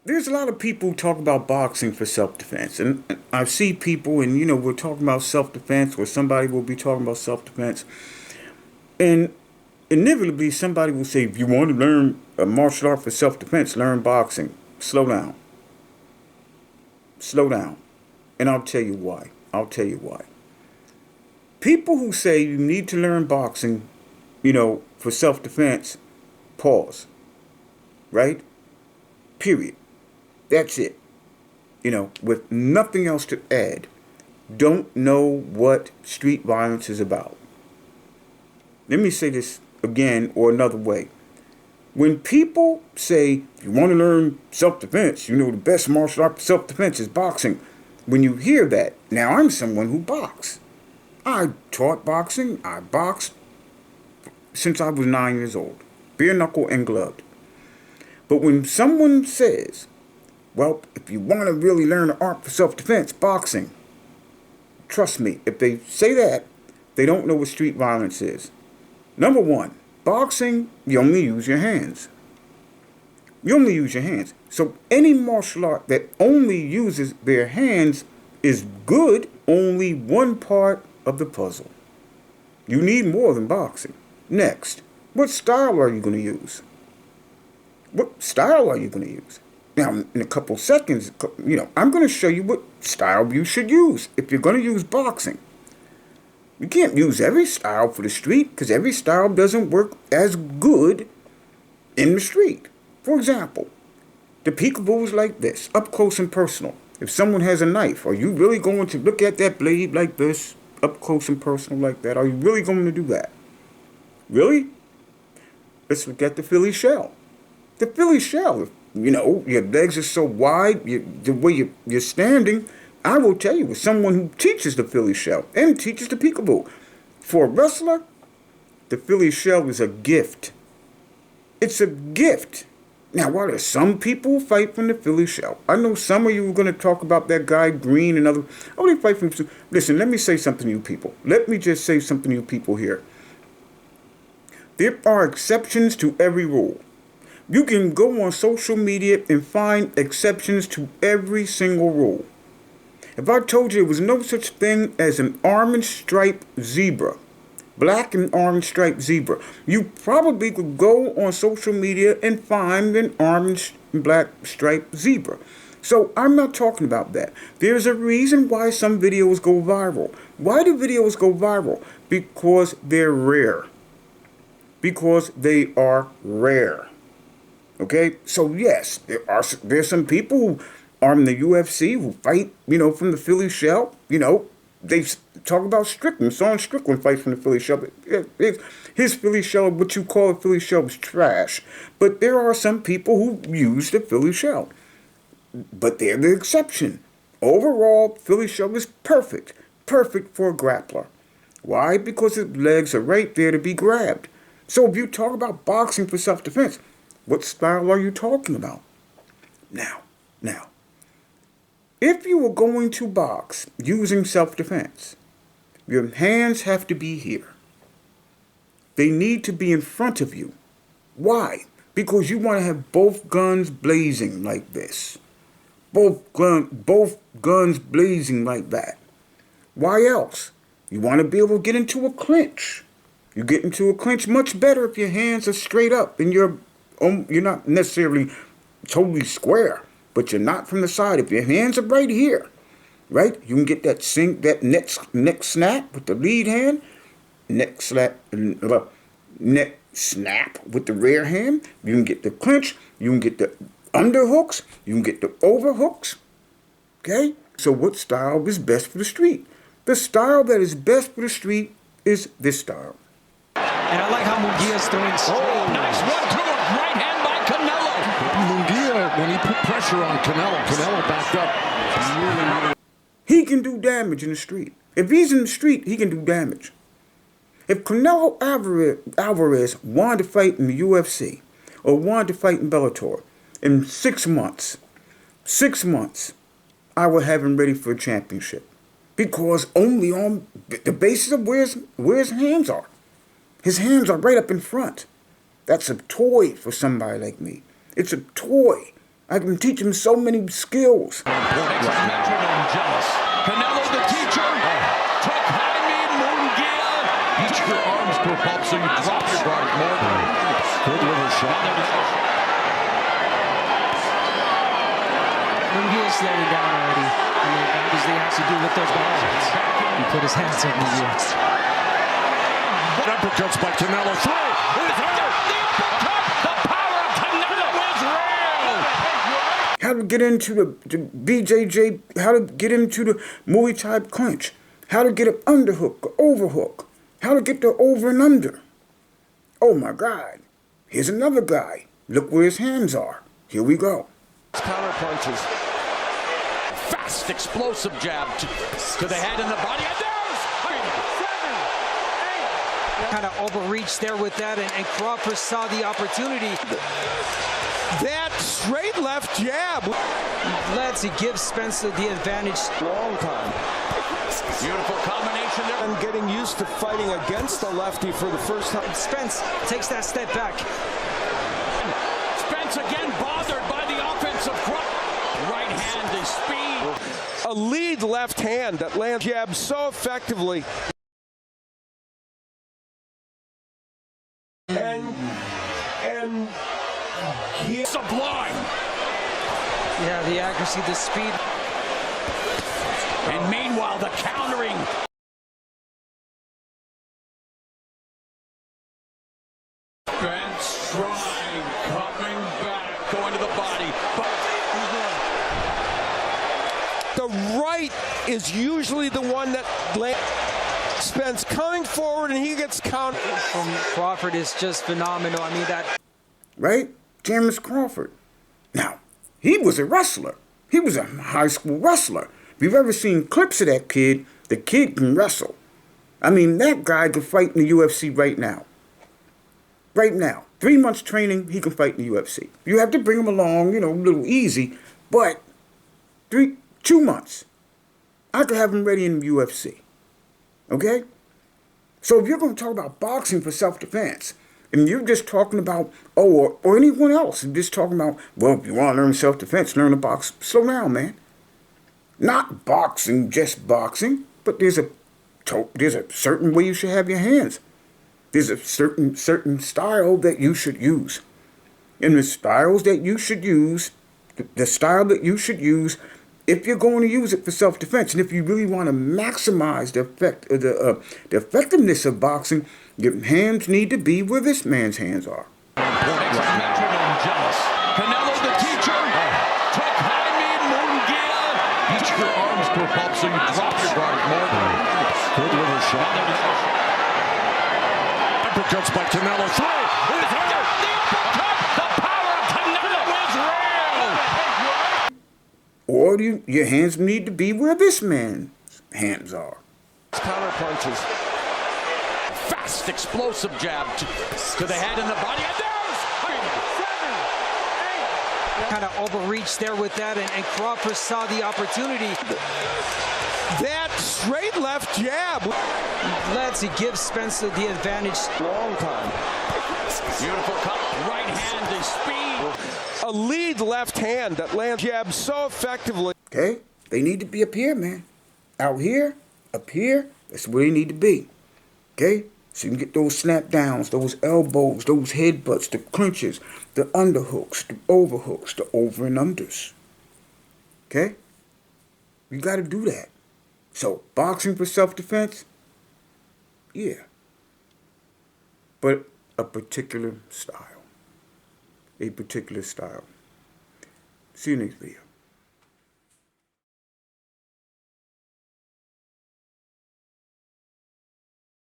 there's a lot of people who talk about boxing for self-defense, and I see people, and we're talking about self-defense, or somebody will be talking about self-defense, and inevitably somebody will say, if you want to learn a martial art for self-defense, learn boxing. Slow down. Slow down. And I'll tell you why. I'll tell you why. People who say you need to learn boxing, for self-defense, pause. Right? Period. That's it. With nothing else to add. Don't know what street violence is about. Let me say this again or another way. When people say, if you want to learn self-defense, the best martial art for self-defense is boxing. When you hear that, now I'm someone who boxes. I taught boxing. I boxed since I was 9 years old. Bare knuckle and gloved. But when someone says, well, if you want to really learn the art for self-defense, boxing, trust me, if they say that, they don't know what street violence is. Number one, boxing, you only use your hands. You only use your hands. So any martial art that only uses their hands is good, only one part of the puzzle. You need more than boxing. Next, what style are you going to use? What style are you going to use? Now, in a couple seconds, I'm going to show you what style you should use if you're going to use boxing. You can't use every style for the street because every style doesn't work as good in the street. For example, the peekaboo is like this, up close and personal. If someone has a knife, are you really going to look at that blade like this, up close and personal like that? Are you really going to do that? Really? Let's look at the Philly shell. The Philly shell, your legs are so wide, the way you're standing, I will tell you, as someone who teaches the Philly shell and teaches the peekaboo, for a wrestler, the Philly shell is a gift. It's a gift. Now, while there's some people who fight from the Philly shell, I know some of you are going to talk about that guy Green and other. Oh, they fight from. Listen, let me say something to you people. Let me just say something to you people here. There are exceptions to every rule. You can go on social media and find exceptions to every single rule. If I told you there was no such thing as an orange striped zebra, black and orange striped zebra, you probably could go on social media and find an orange and black striped zebra. So I'm not talking about that. There's a reason why some videos go viral. Why do videos go viral? Because they're rare. Because they are rare. Okay? So yes, there's some people who are in the UFC who fight, from the Philly shell. They talk about Strickland. Sean Strickland fights from the Philly shell. His Philly shell, what you call a Philly shell, is trash. But there are some people who use the Philly shell. But they're the exception. Overall, Philly shell is perfect. Perfect for a grappler. Why? Because his legs are right there to be grabbed. So if you talk about boxing for self-defense, what style are you talking about? Now, if you are going to box using self-defense, your hands have to be here. They need to be in front of you. Why? Because you want to have both guns blazing like this. Both guns blazing like that. Why else? You want to be able to get into a clinch. You get into a clinch much better if your hands are straight up and you're not necessarily totally square, but you're not from the side. If your hands are right here, right, you can get that neck snap with the lead hand, neck snap with the rear hand. You can get the clinch. You can get the underhooks. You can get the overhooks. Okay? So what style is best for the street? The style that is best for the street is this style. And I like how Munguia's throwing straight. Nice 1-2 right hand by Canelo. Munguia, when he put pressure on Canelo backed up. He can do damage in the street. If he's in the street, he can do damage. If Canelo Alvarez wanted to fight in the UFC or wanted to fight in Bellator in 6 months, I would have him ready for a championship. Because only on the basis of where his hands are. His hands are right up in front. That's a toy for somebody like me. It's a toy. I can teach him so many skills. Metronome jealous. Canelo the teacher took Jaime Munguia. Use your arms to pump so you drop your guard more than good little shot. Munguia's slowing down already. I mean, what does he have to do with those balls? He put his hands up Munguia. Uppercuts by Canelo. Three. The uppercut. The power of Canelo is real. How to get into the BJJ, how to get into the Muay Thai clinch, how to get an underhook, an overhook, how to get the over and under. Oh my God. Here's another guy. Look where his hands are. Here we go. Counter punches. Fast, explosive jab to the head and the body. And there's Kind of overreached there with that, and Crawford saw the opportunity. That straight left jab. He gives Spencer the advantage. Long time. beautiful combination there. And getting used to fighting against the lefty for the first time. Spence takes that step back. Spence again bothered by the offensive front. Right hand is speed. A lead left hand that lands jab so effectively. And he Sublime. Yeah, the accuracy, the speed. And meanwhile, the countering. Spence trying, coming back, going to the body. the right is usually the one that lands. Spence coming forward and he gets counted. From Crawford is just phenomenal. I mean, that. Right? Terrence Crawford. Now, he was a wrestler. He was a high school wrestler. If you've ever seen clips of that kid, the kid can wrestle. I mean, that guy could fight in the UFC right now. Right now. 3 months training, he can fight in the UFC. You have to bring him along, a little easy, but 2 months, I could have him ready in the UFC. Okay? So if you're going to talk about boxing for self-defense, and you're just talking about, or anyone else, and just talking about, well, if you want to learn self-defense, learn to box. Slow down, man. Not boxing, just boxing, but there's a certain way you should have your hands. There's a certain style that you should use. And the styles that you should use, the style that you should use, if you're going to use it for self-defense, and if you really want to maximize the effectiveness of boxing, your hands need to be where this man's hands are. Metronome jealous. Canelo the teacher took Jaime Munguia. Use your arms to pump so you drop your guard more than good little shot. Uppercuts by Canelo. Three. The uppercut. The power of Canelo is real. Or your hands need to be where this man's hands are. Counter punches. Fast, explosive jab to the head and the body. And there's Kind of overreached there with that, and Crawford saw the opportunity. That straight left jab. He gives Spencer the advantage. Long time. beautiful right hand is speed. A lead left hand that lands jab so effectively. Okay? They need to be up here, man. Out here, up here, that's where they need to be. Okay? So you can get those snap downs, those elbows, those headbutts, the clinches, the underhooks, the overhooks, the over and unders. Okay? You got to do that. So, boxing for self-defense? Yeah. But a particular style. A particular style. See you next video.